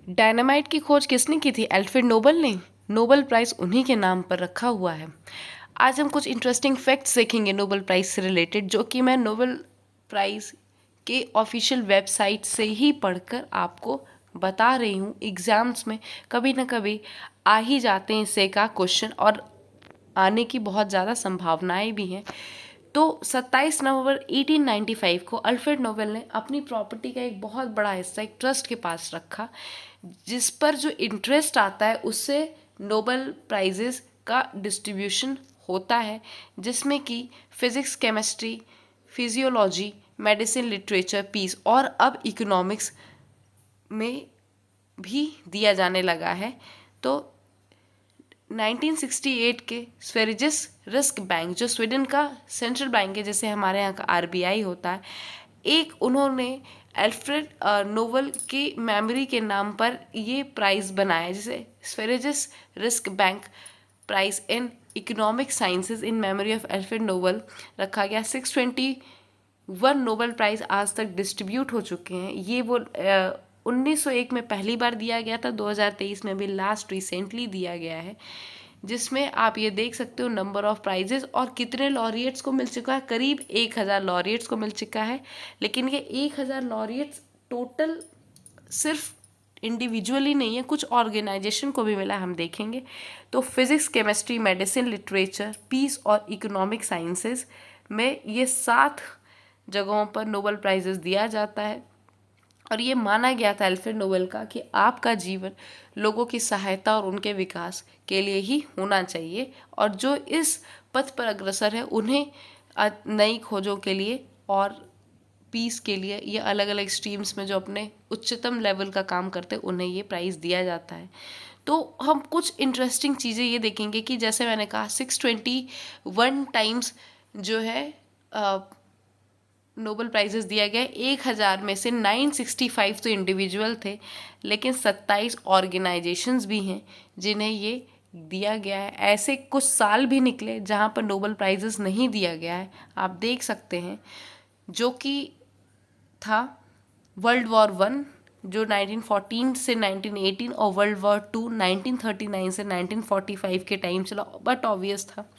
Dynamite की खोज किसने की थी? अल्फ्रेड नोबल ने। नोबल प्राइज़ उन्हीं के नाम पर रखा हुआ है। आज हम कुछ इंटरेस्टिंग फैक्ट्स देखेंगे नोबल प्राइज़ से रिलेटेड, जो कि मैं नोबल प्राइज़ के ऑफिशियल वेबसाइट से ही पढ़कर आपको बता रही हूँ। एग्ज़ाम्स में कभी ना कभी आ ही जाते हैं इससे का क्वेश्चन, और आने की बहुत ज़्यादा संभावनाएं भी हैं। तो 27 नवंबर 1895 को अल्फ्रेड नोबेल ने अपनी प्रॉपर्टी का एक बहुत बड़ा हिस्सा एक ट्रस्ट के पास रखा, जिस पर जो इंटरेस्ट आता है उससे नोबेल प्राइजेस का डिस्ट्रीब्यूशन होता है, जिसमें कि physics, chemistry, physiology, medicine, literature, peace और अब इकोनॉमिक्स में भी दिया जाने लगा है। तो 1968 के स्वेरिजेस रिस्क बैंक, जो स्वीडन का सेंट्रल बैंक है, जैसे हमारे यहाँ का आरबीआई होता है, एक उन्होंने अल्फ्रेड नोबेल की मेमोरी के नाम पर ये प्राइज़ बनाया, जिसे Sveriges risk bank price in economic sciences in memory of Alfred Nobel रखा गया। 621 नोबेल प्राइज़ आज तक डिस्ट्रीब्यूट हो चुके हैं। ये वो 1901 में पहली बार दिया गया था, 2023 में भी लास्ट रिसेंटली दिया गया है, जिसमें आप ये देख सकते हो नंबर ऑफ प्राइजेस और कितने लॉरिएट्स को मिल चुका है। करीब 1000 लॉरिएट्स को मिल चुका है, लेकिन ये 1000 लॉरिएट्स टोटल सिर्फ इंडिविजुअली नहीं है, कुछ ऑर्गेनाइजेशन को भी मिला, हम देखेंगे। तो physics, chemistry, medicine, literature, peace और इकोनॉमिक साइंसेज में ये 7 जगहों पर नोबेल प्राइजेस दिया जाता है। और ये माना गया था अल्फ्रेड नोबेल का कि आपका जीवन लोगों की सहायता और उनके विकास के लिए ही होना चाहिए, और जो इस पथ पर अग्रसर है उन्हें नई खोजों के लिए और पीस के लिए, ये अलग अलग स्ट्रीम्स में जो अपने उच्चतम लेवल का काम करते हैं, उन्हें ये प्राइज़ दिया जाता है। तो हम कुछ इंटरेस्टिंग चीज़ें ये देखेंगे कि जैसे मैंने कहा 621 टाइम्स जो है नोबेल प्राइजेस दिया गया। 1000 में से 965 तो इंडिविजुअल थे, लेकिन 27 ऑर्गेनाइजेशंस भी हैं जिन्हें ये दिया गया है। ऐसे कुछ साल भी निकले जहाँ पर नोबेल प्राइजेस नहीं दिया गया है, आप देख सकते हैं, जो कि था वर्ल्ड वॉर 1 जो 1914 से 1918, और वर्ल्ड वॉर 2 1939 से 1945 के टाइम चला, बट ऑब्वियस था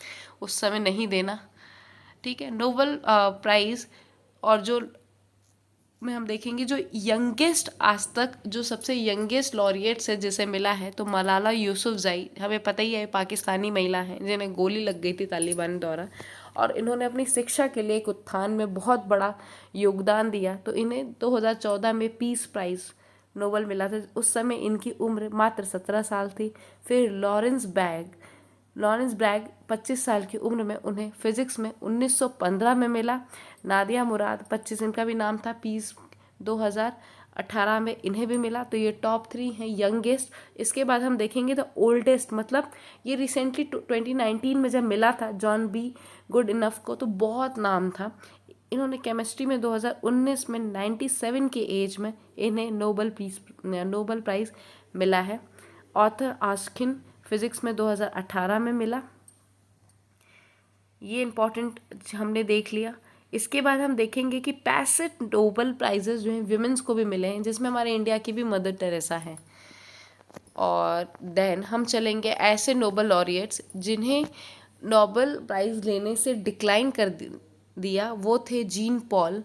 उस समय नहीं देना। ठीक है, नोबेल प्राइज़ और जो में हम देखेंगे जो यंगेस्ट आज तक जो सबसे यंगेस्ट लॉरिएट्स है जिसे मिला है, तो मलाला यूसुफजई, हमें पता ही है, पाकिस्तानी महिला हैं जिन्हें गोली लग गई थी तालिबान द्वारा, और इन्होंने अपनी शिक्षा के लिए एक उत्थान में बहुत बड़ा योगदान दिया। तो इन्हें 2014 में पीस प्राइज़ नोबेल मिला था। उस समय इनकी उम्र मात्र 17 साल थी। फिर लॉरेंस ब्रैग 25 साल की उम्र में उन्हें फिजिक्स में 1915 में मिला। नादिया मुराद 25, इनका भी नाम था, पीस 2018 में इन्हें भी मिला। तो ये टॉप 3 हैं यंगेस्ट। इसके बाद हम देखेंगे तो ओल्डेस्ट, मतलब ये रिसेंटली 2019 में जब मिला था जॉन बी गुड इनफ को, तो बहुत नाम था। इन्होंने केमिस्ट्री में 2019 में 97 के एज में इन्हें नोबेल प्राइज़ मिला है। ऑथर आस्किन फिजिक्स में 2018 में मिला। ये इम्पॉर्टेंट हमने देख लिया। इसके बाद हम देखेंगे कि 65 नोबेल प्राइजेस जो हैं विमेंस को भी मिले हैं, जिसमें हमारे इंडिया की भी मदर टेरेसा हैं। और देन हम चलेंगे ऐसे नोबेल लॉरिएट्स जिन्हें नोबेल प्राइज़ लेने से डिक्लाइन कर दिया, वो थे जीन पॉल।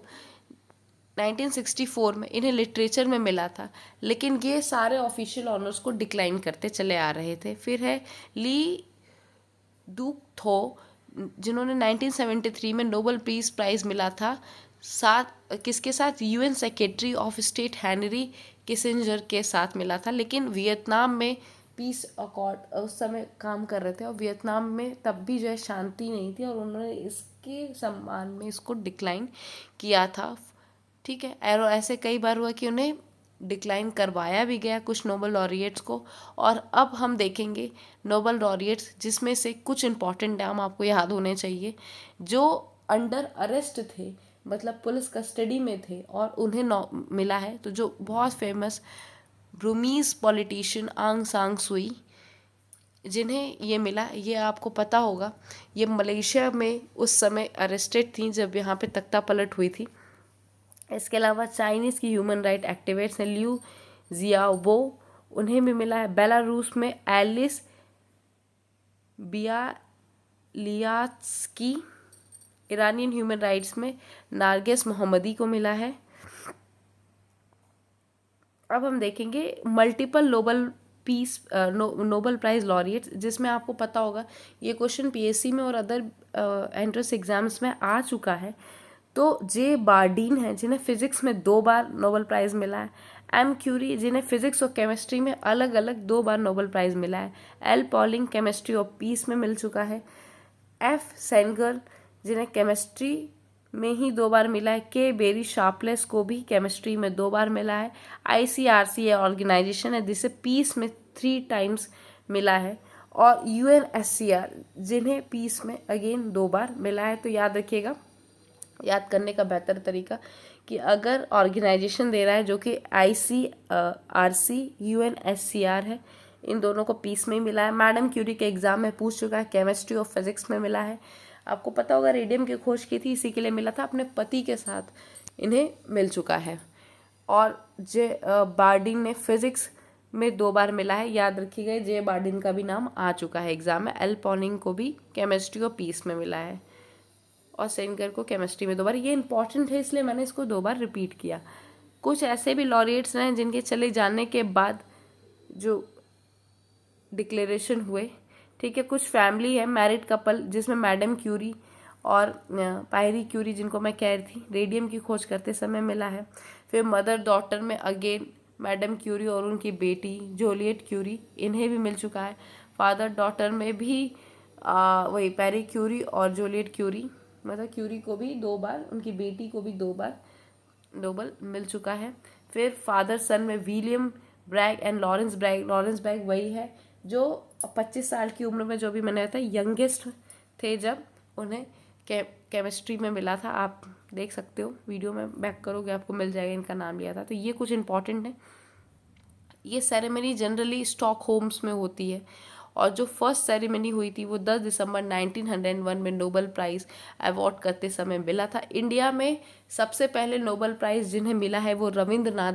1964 में इन्हें लिटरेचर में मिला था, लेकिन ये सारे ऑफिशियल ऑनर्स को डिक्लाइन करते चले आ रहे थे। फिर है ली डूक थो, जिन्होंने 1973 में नोबेल पीस प्राइज़ मिला था, किसके साथ? UN secretary of state Henry Kissinger के साथ मिला था। लेकिन वियतनाम में पीस अकॉर्ड उस समय काम कर रहे थे, और वियतनाम में तब भी जो है शांति नहीं थी, और उन्होंने इसके सम्मान में इसको डिक्लाइन किया था। ठीक है, और ऐसे कई बार हुआ कि उन्हें डिक्लाइन करवाया भी गया कुछ नोबेल लॉरिएट्स को। और अब हम देखेंगे नोबेल लॉरिएट्स, जिसमें से कुछ इंपॉर्टेंट नाम आपको याद होने चाहिए, जो अंडर अरेस्ट थे, मतलब पुलिस कस्टडी में थे और उन्हें मिला है। तो जो बहुत फेमस ब्रूमीज पॉलिटिशियन आंग सांग सुई, जिन्हें ये मिला, ये आपको पता होगा, ये मलेशिया में उस समय अरेस्टेड थी जब यहाँ पे तख्ता पलट हुई थी। इसके अलावा चाइनीज़ की ह्यूमन राइट एक्टिविस्ट हैं लियू जियाओबो उन्हें भी मिला है। बेलारूस में Ales Bialiatski. Iranian human rights में नारगेस मोहम्मदी को मिला है। अब हम देखेंगे मल्टीपल नोबल प्राइज लॉरिएट्स, जिसमें आपको पता होगा ये क्वेश्चन पीएससी में और अदर एंट्रेंस एग्जाम्स में आ चुका है। तो जे बार्डीन है जिन्हें फिजिक्स में 2 बार नोबल प्राइज़ मिला है। एम क्यूरी जिन्हें फिजिक्स और केमिस्ट्री में अलग अलग 2 बार नोबल प्राइज़ मिला है। एल पॉलिंग केमिस्ट्री और पीस में मिल चुका है। एफ सेंगर जिन्हें केमिस्ट्री में ही 2 बार मिला है। के बेरी शार्पलेस को भी केमिस्ट्री में 2 बार मिला है। आईसीआरसी ऑर्गेनाइजेशन है जिसे पीस में 3 टाइम्स मिला है। और यूएनएससीआर जिन्हें पीस में अगेन 2 बार मिला है। तो याद रखिएगा, याद करने का बेहतर तरीका कि अगर ऑर्गेनाइजेशन दे रहा है जो कि आईसीआरसी यूएनएससीआर है, इन दोनों को पीस में ही मिला है। मैडम क्यूरी के एग्जाम में पूछ चुका है, केमिस्ट्री और फिजिक्स में मिला है। आपको पता होगा रेडियम की खोज की थी, इसी के लिए मिला था। अपने पति के साथ इन्हें मिल चुका है। और जे बार्डिन ने फिजिक्स में 2 बार मिला है। याद रखिएगा, जे बार्डिन का भी नाम आ चुका है एग्जाम में। एल पॉलिंग को भी केमिस्ट्री और पीस में मिला है और सेंगर को केमिस्ट्री में 2 बार। ये इंपॉर्टेंट है इसलिए मैंने इसको 2 बार रिपीट किया। कुछ ऐसे भी लॉरिएट्स हैं जिनके चले जाने के बाद जो डिक्लेरेशन हुए, ठीक है। कुछ फैमिली है, मैरिड कपल, जिसमें मैडम क्यूरी और पायरी क्यूरी, जिनको मैं कह रही थी, रेडियम की खोज करते समय मिला है। फिर मदर डॉटर में अगेन मैडम क्यूरी और उनकी बेटी जूलियट क्यूरी, इन्हें भी मिल चुका है। फादर डॉटर में भी वही पैरी क्यूरी और जूलियट क्यूरी, मतलब क्यूरी को भी 2 बार, उनकी बेटी को भी 2 बार नोबल मिल चुका है। फिर फादर सन में William Bragg and Lawrence Bragg. Lawrence Bragg वही है जो 25 साल की उम्र में, जो भी मैंने बताया, यंगेस्ट थे जब उन्हें केमिस्ट्री में मिला था। आप देख सकते हो, वीडियो में बैक करोगे आपको मिल जाएगा, इनका नाम लिया था। तो ये कुछ इंपॉर्टेंट है। ये सेरेमनी जनरली स्टॉकहोम्स में होती है और जो फर्स्ट सेरेमनी हुई थी वो 10 दिसंबर 1901 में नोबल प्राइज़ अवार्ड करते समय मिला था। इंडिया में सबसे पहले नोबल प्राइज़ जिन्हें मिला है वो रविंद्रनाथ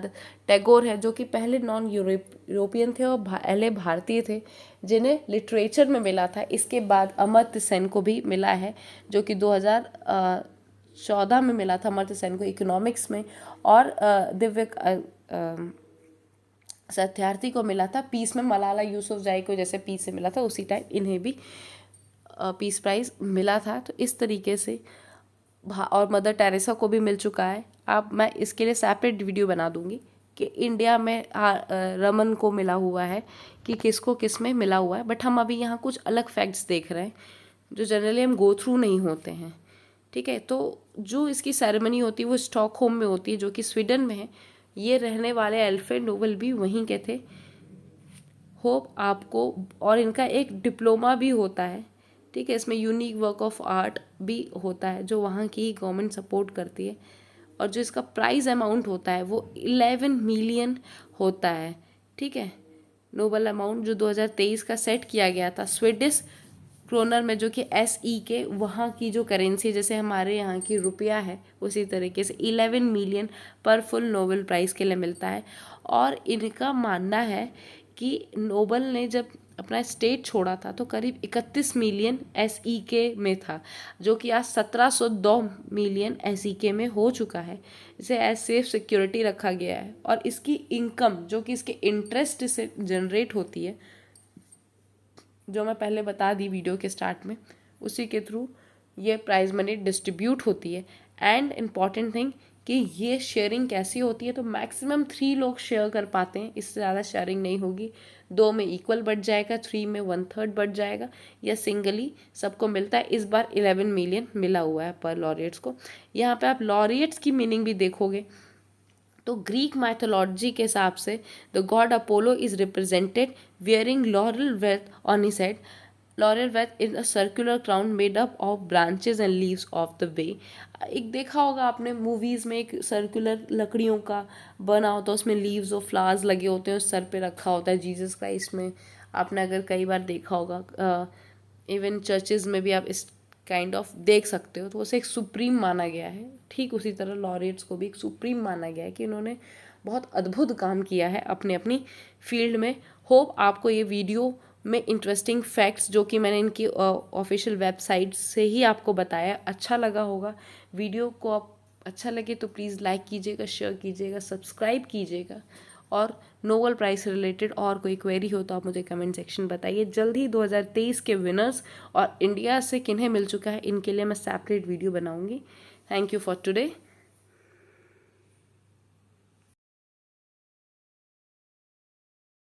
टैगोर है, जो कि पहले नॉन यूरोपियन थे और पहले भारतीय थे जिन्हें लिटरेचर में मिला था। इसके बाद अमर्त्य सेन को भी मिला है, जो कि 2014 में मिला था अमर्त्य सेन को इकोनॉमिक्स में। और दिव्य सत्यार्थी को मिला था पीस में। मलाला यूसुफजई को जैसे पीस से मिला था उसी टाइम इन्हें भी पीस प्राइज़ मिला था। तो इस तरीके से और मदर टेरेसा को भी मिल चुका है। अब मैं इसके लिए सेपरेट वीडियो बना दूंगी कि इंडिया में रमन को मिला हुआ है कि किसको किस में मिला हुआ है। बट हम अभी यहाँ कुछ अलग फैक्ट्स देख रहे हैं जो जनरली हम गो थ्रू नहीं होते हैं, ठीक है। तो जो इसकी सेरेमनी होती है वो स्टॉकहोम में होती है, जो कि स्वीडन में है। ये रहने वाले अल्फ्रेड नोबल भी वहीं के थे। होप आपको, और इनका एक डिप्लोमा भी होता है, ठीक है। इसमें यूनिक वर्क ऑफ आर्ट भी होता है जो वहाँ की गवर्नमेंट सपोर्ट करती है। और जो इसका प्राइज़ अमाउंट होता है वो 11 मिलियन होता है, ठीक है। नोबल अमाउंट जो 2023 का सेट किया गया था स्वीडिश क्रोनर में, जो कि SE के वहाँ की जो करेंसी, जैसे हमारे यहाँ की रुपया है, उसी तरीके से 11 मिलियन पर फुल नोबेल प्राइज़ के लिए मिलता है। और इनका मानना है कि नोबल ने जब अपना स्टेट छोड़ा था तो करीब 31 मिलियन SEK में था, जो कि आज 1702 मिलियन SEK में हो चुका है। इसे एज सेफ सिक्योरिटी रखा गया है। और इसकी इनकम जो कि इसके इंटरेस्ट से जनरेट होती है, जो मैं पहले बता दी वीडियो के स्टार्ट में, उसी के थ्रू ये प्राइज मनी डिस्ट्रीब्यूट होती है। एंड इम्पॉर्टेंट थिंग कि ये शेयरिंग कैसी होती है, तो मैक्सिमम 3 लोग शेयर कर पाते हैं, इससे ज़्यादा शेयरिंग नहीं होगी। 2 में इक्वल बढ़ जाएगा, 3 में 1/3 बढ़ जाएगा, या सिंगली सबको मिलता है। इस बार 11 मिलियन मिला हुआ है पर लॉरिएट्स को। यहाँ पे आप लॉरिएट्स की मीनिंग भी देखोगे तो ग्रीक माइथोलॉजी के हिसाब से the god Apollo is represented wearing laurel wreath on his head. Laurel wreath is a circular crown made up of branches and leaves of the way. एक देखा होगा आपने मूवीज़ में, एक सर्कुलर लकड़ियों का बना होता है, उसमें लीव्स और फ्लावर्स लगे होते हैं, उस सर पे रखा होता है जीसस क्राइस्ट में। आपने अगर कई बार देखा होगा, इवन चर्चेज में भी आप इस काइंड ऑफ देख सकते हो। तो उसे एक सुप्रीम माना गया है। ठीक उसी तरह लॉरिएट्स को भी एक सुप्रीम माना गया है कि इन्होंने बहुत अद्भुत काम किया है अपने अपनी फील्ड में। होप आपको ये वीडियो में इंटरेस्टिंग फैक्ट्स जो कि मैंने इनकी ऑफिशियल वेबसाइट से ही आपको बताया अच्छा लगा होगा। वीडियो को आप अच्छा लगे तो प्लीज़ लाइक कीजिएगा, शेयर कीजिएगा, सब्सक्राइब कीजिएगा, और नोबेल प्राइज़ से रिलेटेड और कोई क्वेरी हो तो आप मुझे कमेंट सेक्शन बताइए। जल्द ही 2023 के विनर्स और इंडिया से किन्हें मिल चुका है इनके लिए मैं सेपरेट वीडियो बनाऊंगी। Thank you for today.